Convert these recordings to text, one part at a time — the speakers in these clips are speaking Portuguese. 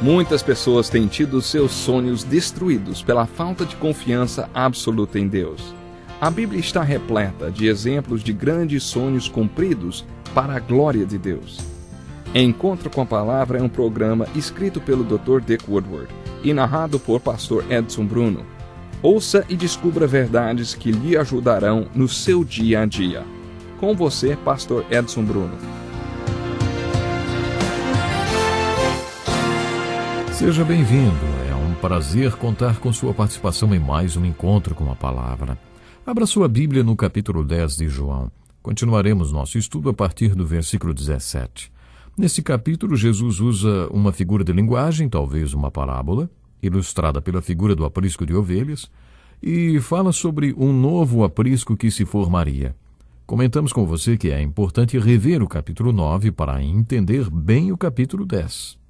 Muitas pessoas têm tido seus sonhos destruídos pela falta de confiança absoluta em Deus. A Bíblia está repleta de exemplos de grandes sonhos cumpridos para a glória de Deus. Encontro com a Palavra é um programa escrito pelo Dr. Dick Woodward e narrado por Pastor Edson Bruno. Ouça e descubra verdades que lhe ajudarão no seu dia a dia. Com você, Pastor Edson Bruno. Seja bem-vindo. É um prazer contar com sua participação em mais um Encontro com a Palavra. Abra sua Bíblia no capítulo 10 de João. Continuaremos nosso estudo a partir do versículo 17. Nesse capítulo, Jesus usa uma figura de linguagem, talvez uma parábola, ilustrada pela figura do aprisco de ovelhas, e fala sobre um novo aprisco que se formaria. Comentamos com você que é importante rever o capítulo 9 para entender bem o capítulo 10.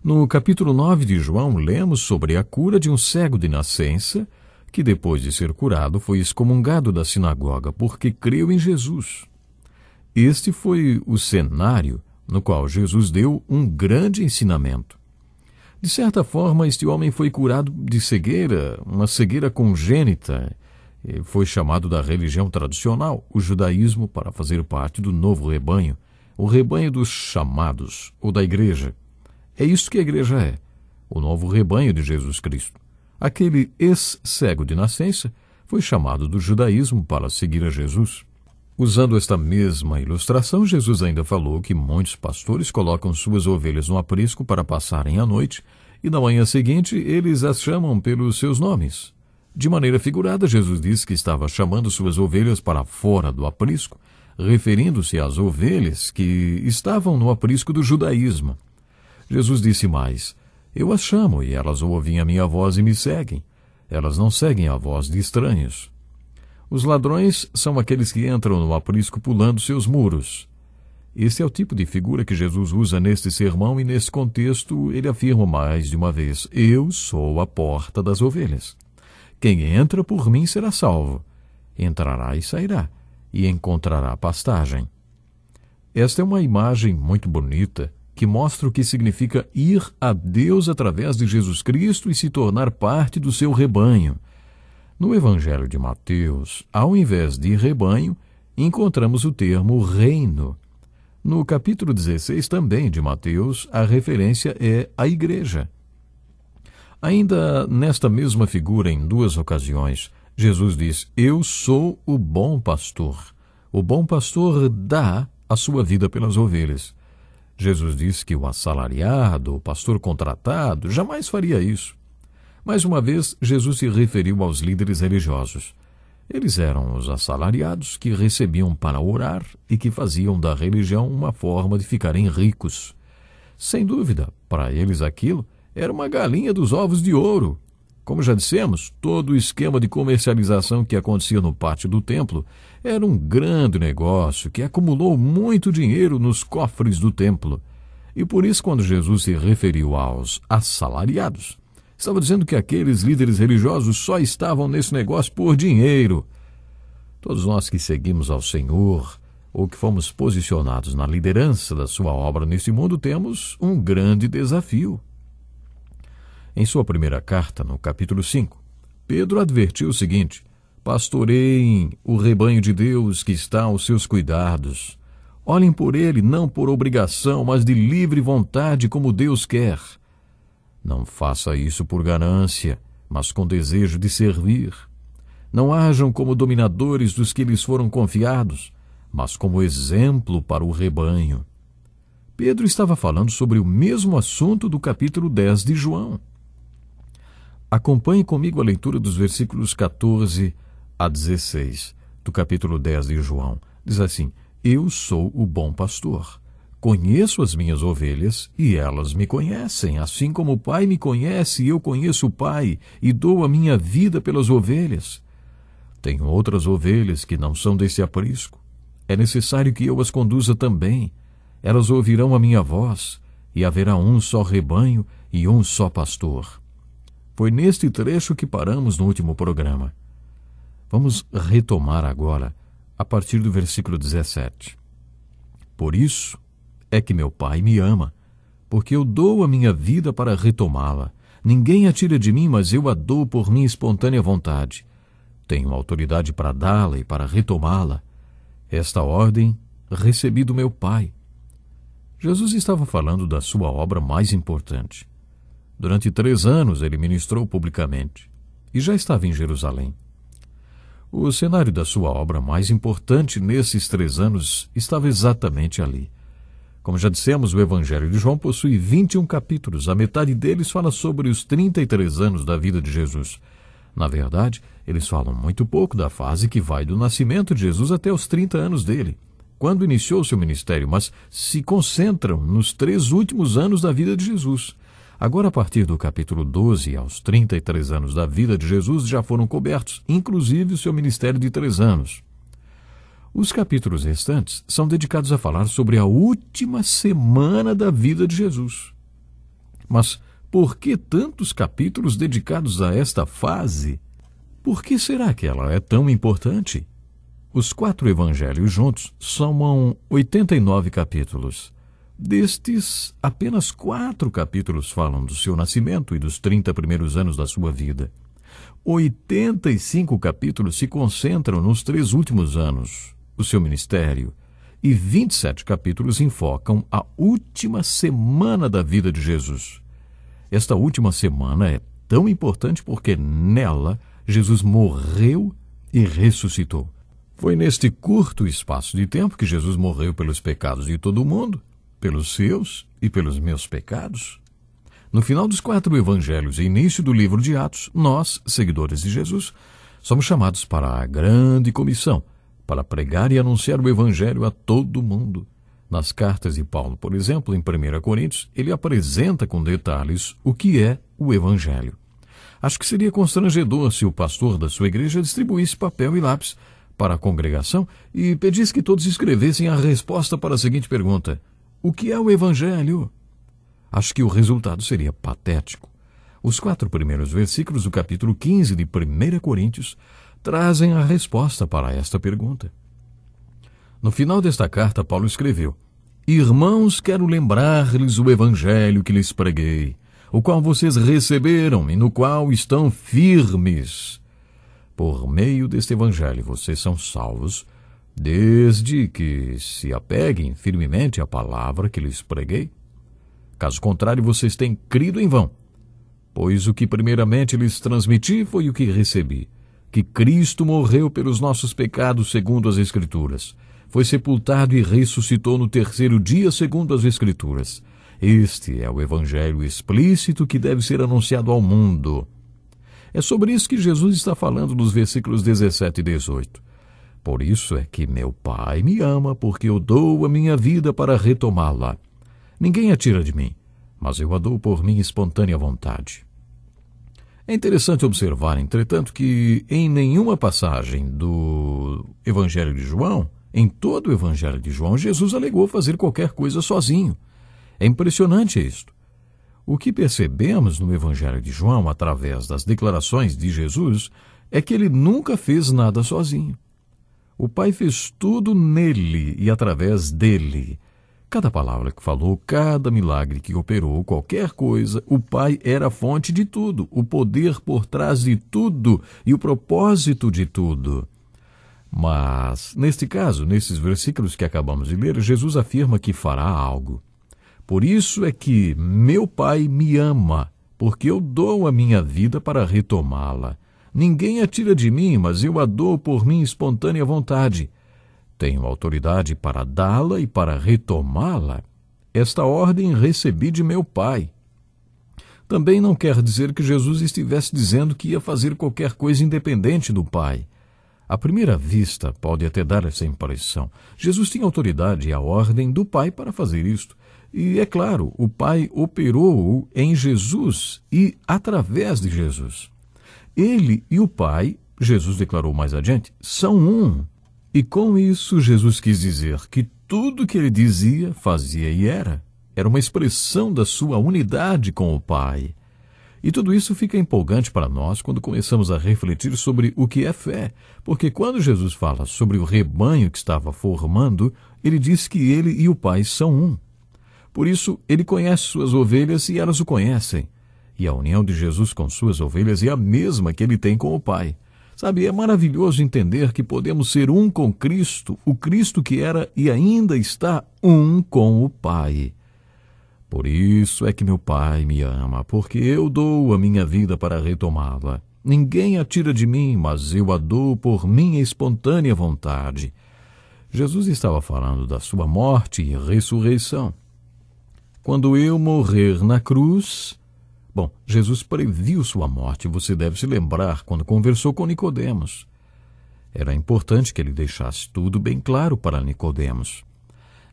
No capítulo 9 de João, lemos sobre a cura de um cego de nascença, que depois de ser curado foi excomungado da sinagoga porque creu em Jesus. Este foi o cenário no qual Jesus deu um grande ensinamento. De certa forma, este homem foi curado de cegueira, uma cegueira congênita. Foi chamado da religião tradicional, o judaísmo, para fazer parte do novo rebanho, o rebanho dos chamados, ou da igreja. É isso que a igreja é, o novo rebanho de Jesus Cristo. Aquele ex-cego de nascença foi chamado do judaísmo para seguir a Jesus. Usando esta mesma ilustração, Jesus ainda falou que muitos pastores colocam suas ovelhas no aprisco para passarem a noite e na manhã seguinte eles as chamam pelos seus nomes. De maneira figurada, Jesus disse que estava chamando suas ovelhas para fora do aprisco, referindo-se às ovelhas que estavam no aprisco do judaísmo. Jesus disse mais: eu as chamo e elas ouvem a minha voz e me seguem. Elas não seguem a voz de estranhos. Os ladrões são aqueles que entram no aprisco pulando seus muros. Esse é o tipo de figura que Jesus usa neste sermão e nesse contexto ele afirma mais de uma vez: eu sou a porta das ovelhas. Quem entra por mim será salvo. Entrará e sairá e encontrará pastagem. Esta é uma imagem muito bonita que mostra o que significa ir a Deus através de Jesus Cristo e se tornar parte do seu rebanho. No Evangelho de Mateus, ao invés de rebanho, encontramos o termo reino. No capítulo 16 também de Mateus, a referência é a igreja. Ainda nesta mesma figura, em duas ocasiões, Jesus diz: eu sou o bom pastor. O bom pastor dá a sua vida pelas ovelhas. Jesus disse que o assalariado, o pastor contratado, jamais faria isso. Mais uma vez, Jesus se referiu aos líderes religiosos. Eles eram os assalariados que recebiam para orar e que faziam da religião uma forma de ficarem ricos. Sem dúvida, para eles aquilo era uma galinha dos ovos de ouro. Como já dissemos, todo o esquema de comercialização que acontecia no pátio do templo era um grande negócio que acumulou muito dinheiro nos cofres do templo. E por isso, quando Jesus se referiu aos assalariados, estava dizendo que aqueles líderes religiosos só estavam nesse negócio por dinheiro. Todos nós que seguimos ao Senhor, ou que fomos posicionados na liderança da sua obra neste mundo, temos um grande desafio. Em sua primeira carta, no capítulo 5, Pedro advertiu o seguinte: pastoreiem o rebanho de Deus que está aos seus cuidados. Olhem por ele não por obrigação, mas de livre vontade, como Deus quer. Não faça isso por ganância, mas com desejo de servir. Não hajam como dominadores dos que lhes foram confiados, mas como exemplo para o rebanho. Pedro estava falando sobre o mesmo assunto do capítulo 10 de João. Acompanhe comigo a leitura dos versículos 14 a 16 do capítulo 10 de João. Diz assim: eu sou o bom pastor. Conheço as minhas ovelhas e elas me conhecem, assim como o Pai me conhece e eu conheço o Pai e dou a minha vida pelas ovelhas. Tenho outras ovelhas que não são desse aprisco. É necessário que eu as conduza também. Elas ouvirão a minha voz e haverá um só rebanho e um só pastor. Foi neste trecho que paramos no último programa. Vamos retomar agora, a partir do versículo 17. Por isso é que meu Pai me ama, porque eu dou a minha vida para retomá-la. Ninguém a tira de mim, mas eu a dou por minha espontânea vontade. Tenho autoridade para dá-la e para retomá-la. Esta ordem recebi do meu Pai. Jesus estava falando da sua obra mais importante. Durante 3 anos ele ministrou publicamente e já estava em Jerusalém. O cenário da sua obra mais importante nesses 3 anos estava exatamente ali. Como já dissemos, o Evangelho de João possui 21 capítulos. A metade deles fala sobre os 33 anos da vida de Jesus. Na verdade, eles falam muito pouco da fase que vai do nascimento de Jesus até os 30 anos dele, quando iniciou seu ministério, mas se concentram nos 3 últimos anos da vida de Jesus. Agora, a partir do capítulo 12 aos 33 anos da vida de Jesus já foram cobertos, inclusive o seu ministério de 3 anos. Os capítulos restantes são dedicados a falar sobre a última semana da vida de Jesus. Mas por que tantos capítulos dedicados a esta fase? Por que será que ela é tão importante? Os 4 evangelhos juntos somam 89 capítulos. Destes, apenas 4 capítulos falam do seu nascimento e dos 30 primeiros anos da sua vida. 85 capítulos se concentram nos 3 últimos anos, o seu ministério, e 27 capítulos enfocam a última semana da vida de Jesus. Esta última semana é tão importante porque nela Jesus morreu e ressuscitou. Foi neste curto espaço de tempo que Jesus morreu pelos pecados de todo o mundo, pelos seus e pelos meus pecados. No final dos 4 evangelhos e início do livro de Atos, nós, seguidores de Jesus, somos chamados para a grande comissão, para pregar e anunciar o evangelho a todo mundo. Nas cartas de Paulo, por exemplo, em 1 Coríntios, ele apresenta com detalhes o que é o evangelho. Acho que seria constrangedor se o pastor da sua igreja distribuísse papel e lápis para a congregação e pedisse que todos escrevessem a resposta para a seguinte pergunta: o que é o evangelho? Acho que o resultado seria patético. Os 4 primeiros versículos do capítulo 15 de 1 Coríntios trazem a resposta para esta pergunta. No final desta carta, Paulo escreveu: Irmãos, quero lembrar-lhes o evangelho que lhes preguei, o qual vocês receberam e no qual estão firmes. Por meio deste evangelho vocês são salvos, desde que se apeguem firmemente à palavra que lhes preguei. Caso contrário, vocês têm crido em vão, pois o que primeiramente lhes transmiti foi o que recebi, que Cristo morreu pelos nossos pecados segundo as Escrituras, foi sepultado e ressuscitou no 3º dia segundo as Escrituras. Este é o evangelho explícito que deve ser anunciado ao mundo. É sobre isso que Jesus está falando nos versículos 17 e 18. Por isso é que meu Pai me ama, porque eu dou a minha vida para retomá-la. Ninguém a tira de mim, mas eu a dou por minha espontânea vontade. É interessante observar, entretanto, que em nenhuma passagem do Evangelho de João, em todo o Evangelho de João, Jesus alegou fazer qualquer coisa sozinho. É impressionante isto. O que percebemos no Evangelho de João, através das declarações de Jesus, é que ele nunca fez nada sozinho. O Pai fez tudo nele e através dele. Cada palavra que falou, cada milagre que operou, qualquer coisa, o Pai era a fonte de tudo, o poder por trás de tudo e o propósito de tudo. Mas, neste caso, nesses versículos que acabamos de ler, Jesus afirma que fará algo. Por isso é que meu Pai me ama, porque eu dou a minha vida para retomá-la. Ninguém a tira de mim, mas eu a dou por minha espontânea vontade. Tenho autoridade para dá-la e para retomá-la. Esta ordem recebi de meu Pai. Também não quer dizer que Jesus estivesse dizendo que ia fazer qualquer coisa independente do Pai. À primeira vista, pode até dar essa impressão. Jesus tinha autoridade e a ordem do Pai para fazer isto. E, é claro, o Pai operou em Jesus e através de Jesus. Ele e o Pai, Jesus declarou mais adiante, são um. E com isso, Jesus quis dizer que tudo que ele dizia, fazia e era uma expressão da sua unidade com o Pai. E tudo isso fica empolgante para nós quando começamos a refletir sobre o que é fé, porque quando Jesus fala sobre o rebanho que estava formando, ele diz que ele e o Pai são um. Por isso, ele conhece suas ovelhas e elas o conhecem. E a união de Jesus com suas ovelhas é a mesma que ele tem com o Pai. Sabe, é maravilhoso entender que podemos ser um com Cristo, o Cristo que era e ainda está um com o Pai. Por isso é que meu Pai me ama, porque eu dou a minha vida para retomá-la. Ninguém a tira de mim, mas eu a dou por minha espontânea vontade. Jesus estava falando da sua morte e ressurreição. Quando eu morrer na cruz... Bom, Jesus previu sua morte, você deve se lembrar quando conversou com Nicodemos. Era importante que ele deixasse tudo bem claro para Nicodemos.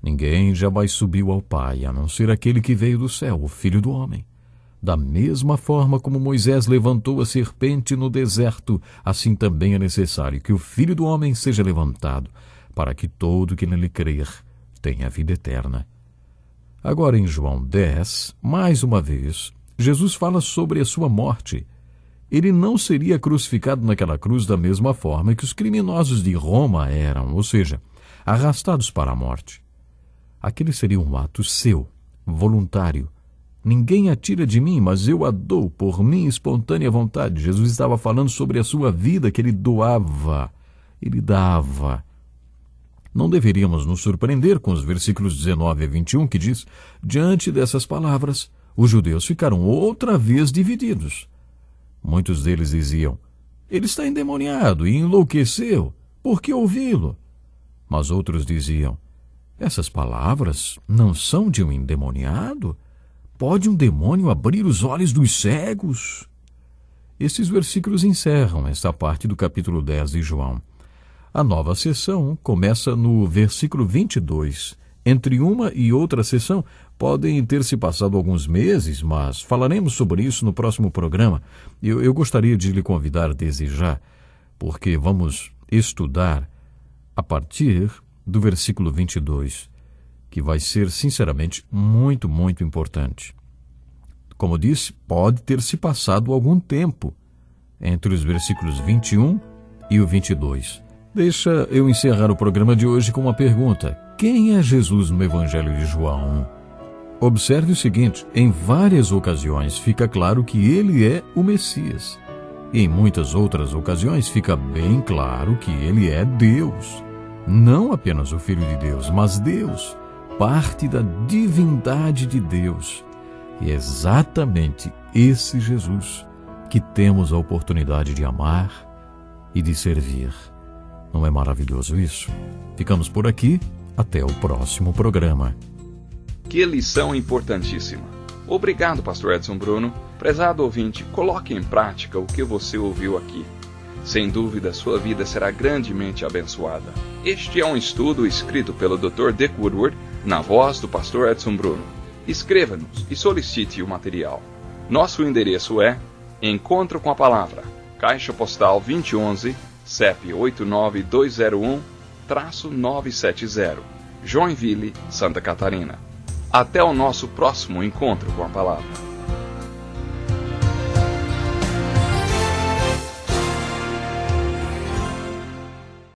Ninguém jamais subiu ao Pai, a não ser aquele que veio do céu, o Filho do Homem. Da mesma forma como Moisés levantou a serpente no deserto, assim também é necessário que o Filho do Homem seja levantado, para que todo que nele crer tenha vida eterna. Agora em João 10, mais uma vez, Jesus fala sobre a sua morte. Ele não seria crucificado naquela cruz da mesma forma que os criminosos de Roma eram, ou seja, arrastados para a morte. Aquele seria um ato seu, voluntário. Ninguém a tira de mim, mas eu a dou por minha espontânea vontade. Jesus estava falando sobre a sua vida que ele doava, ele dava. Não deveríamos nos surpreender com os versículos 19 a 21 que diz: diante dessas palavras, os judeus ficaram outra vez divididos. Muitos deles diziam: ele está endemoniado e enlouqueceu, por que ouvi-lo? Mas outros diziam: essas palavras não são de um endemoniado? Pode um demônio abrir os olhos dos cegos? Esses versículos encerram esta parte do capítulo 10 de João. A nova sessão começa no versículo 22. Entre uma e outra sessão podem ter se passado alguns meses, mas falaremos sobre isso no próximo programa. Eu gostaria de lhe convidar desde já, porque vamos estudar a partir do versículo 22, que vai ser, sinceramente, muito, muito importante. Como disse, pode ter se passado algum tempo entre os versículos 21 e o 22. Deixa eu encerrar o programa de hoje com uma pergunta. Quem é Jesus no Evangelho de João? Observe o seguinte, em várias ocasiões fica claro que ele é o Messias. E em muitas outras ocasiões fica bem claro que ele é Deus. Não apenas o Filho de Deus, mas Deus, parte da divindade de Deus. E é exatamente esse Jesus que temos a oportunidade de amar e de servir. Não é maravilhoso isso? Ficamos por aqui. Até o próximo programa. Que lição importantíssima. Obrigado, Pastor Edson Bruno. Prezado ouvinte, coloque em prática o que você ouviu aqui. Sem dúvida, sua vida será grandemente abençoada. Este é um estudo escrito pelo Dr. Dick Woodward, na voz do Pastor Edson Bruno. Escreva-nos e solicite o material. Nosso endereço é Encontro com a Palavra, Caixa Postal 2011, CEP 89201-970, Joinville, Santa Catarina. Até o nosso próximo encontro com a Palavra.